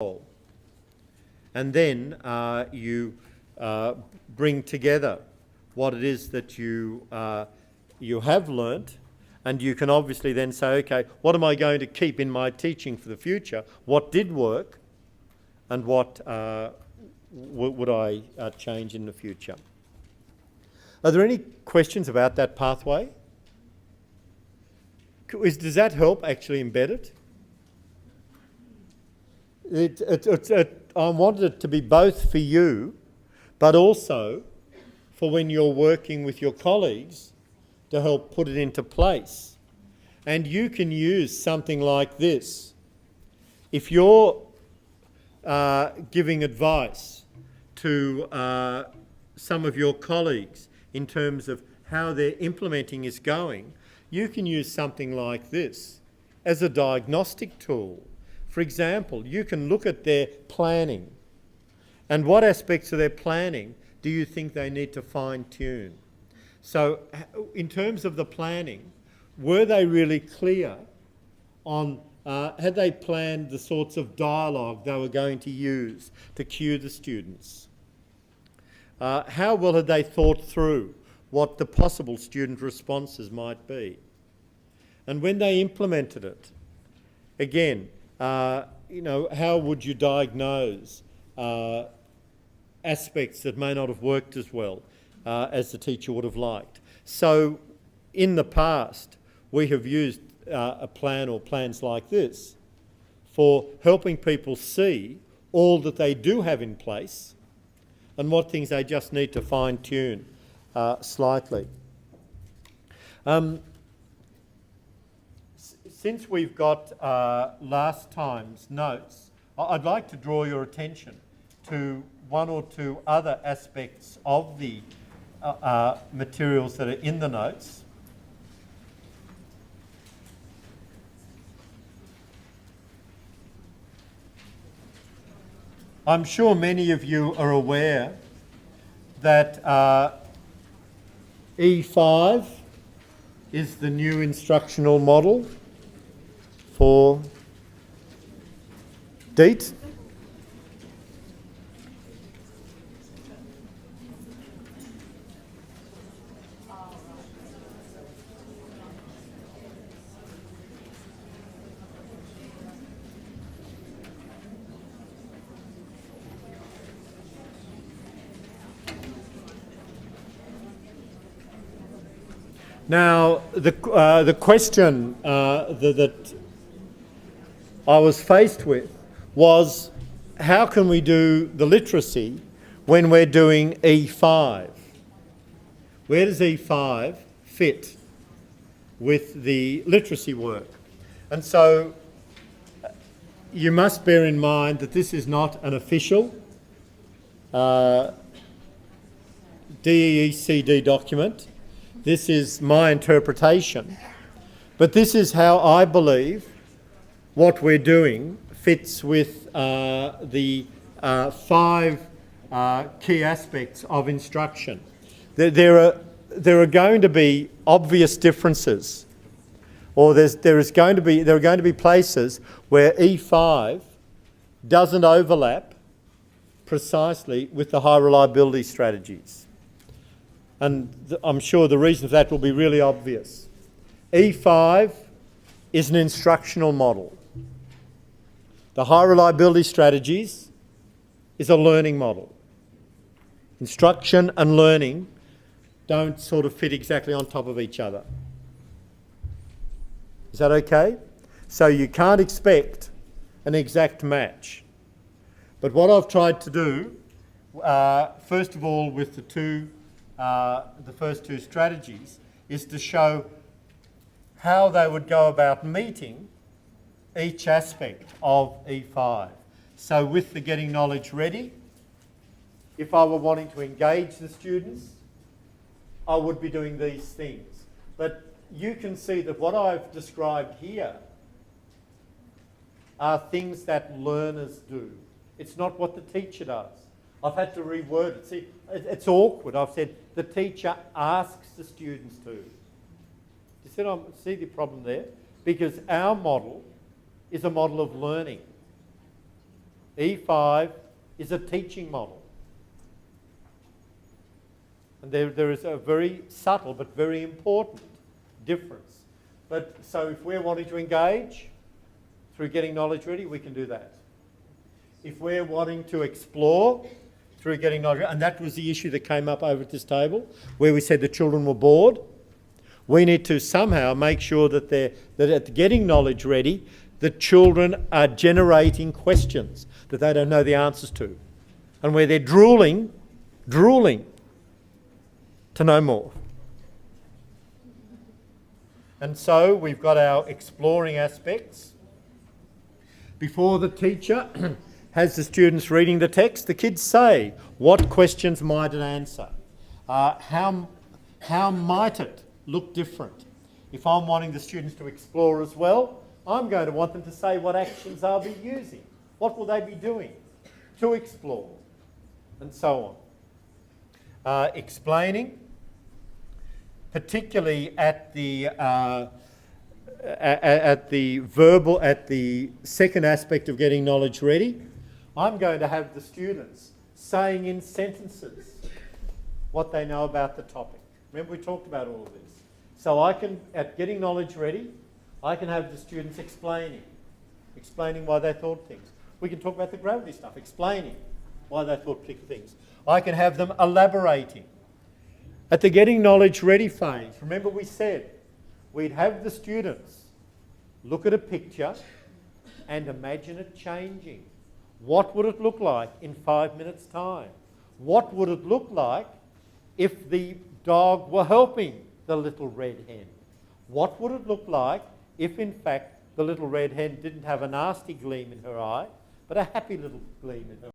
goal. And then you bring together what it is that you have learnt, and you can obviously then say, okay, what am I going to keep in my teaching for the future? What did work, and what would I change in the future? Are there any questions about that pathway? Does that help actually embed it? I wanted it to be both for you, but also for when you're working with your colleagues to help put it into place. And you can use something like this. If you're giving advice to some of your colleagues in terms of how their implementing is going, you can use something like this as a diagnostic tool. For example, you can look at their planning and what aspects of their planning do you think they need to fine-tune. So in terms of the planning, were they really clear on, had they planned the sorts of dialogue they were going to use to cue the students? How well had they thought through what the possible student responses might be? And when they implemented it, again, how would you diagnose aspects that may not have worked as well as the teacher would have liked? So in the past, we have used a plan or plans like this for helping people see all that they do have in place and what things they just need to fine-tune slightly. Since we've got last time's notes, I'd like to draw your attention to one or two other aspects of the materials that are in the notes. I'm sure many of you are aware that E5 is the new instructional model for DEET. Now, the question that I was faced with was, how can we do the literacy when we're doing E5? Where does E5 fit with the literacy work? And so you must bear in mind that this is not an official DEECD document. This is my interpretation, but this is how I believe what we're doing fits with the 5 key aspects of instruction. There are going to be obvious differences, or there are going to be places where E5 doesn't overlap precisely with the high reliability strategies. And I'm sure the reason for that will be really obvious. E5 is an instructional model. The high reliability strategies is a learning model. Instruction and learning don't sort of fit exactly on top of each other. Is that okay? So you can't expect an exact match. But what I've tried to do, first of all with the first two strategies, is to show how they would go about meeting each aspect of E5. So with the getting knowledge ready, if I were wanting to engage the students, I would be doing these things. But you can see that what I've described here are things that learners do. It's not what the teacher does. I've had to reword it. See, it's awkward. I've said the teacher asks the students to. You see the problem there? Because our model is a model of learning. E5 is a teaching model. And there is a very subtle but very important difference. But so if we're wanting to engage through getting knowledge ready, we can do that. If we're wanting to explore through getting knowledge ready, and that was the issue that came up over at this table, where we said the children were bored, we need to somehow make sure that at getting knowledge ready, the children are generating questions that they don't know the answers to, and where they're drooling to know more. And so we've got our exploring aspects. Before the teacher has the students reading the text, the kids say, what questions might it answer? How might it look different? If I'm wanting the students to explore as well, I'm going to want them to say what actions they'll be using. What will they be doing to explore? And so on. Explaining, particularly at the second aspect of getting knowledge ready, I'm going to have the students saying in sentences what they know about the topic. Remember, we talked about all of this. So I can, at getting knowledge ready, I can have the students explaining why they thought things. We can talk about the gravity stuff, explaining why they thought particular things. I can have them elaborating. At the getting knowledge ready phase, remember we said we'd have the students look at a picture and imagine it changing. What would it look like in 5 minutes' time? What would it look like if the dog were helping the little red hen? What would it look like if, in fact, the little red hen didn't have a nasty gleam in her eye, but a happy little gleam in her eye?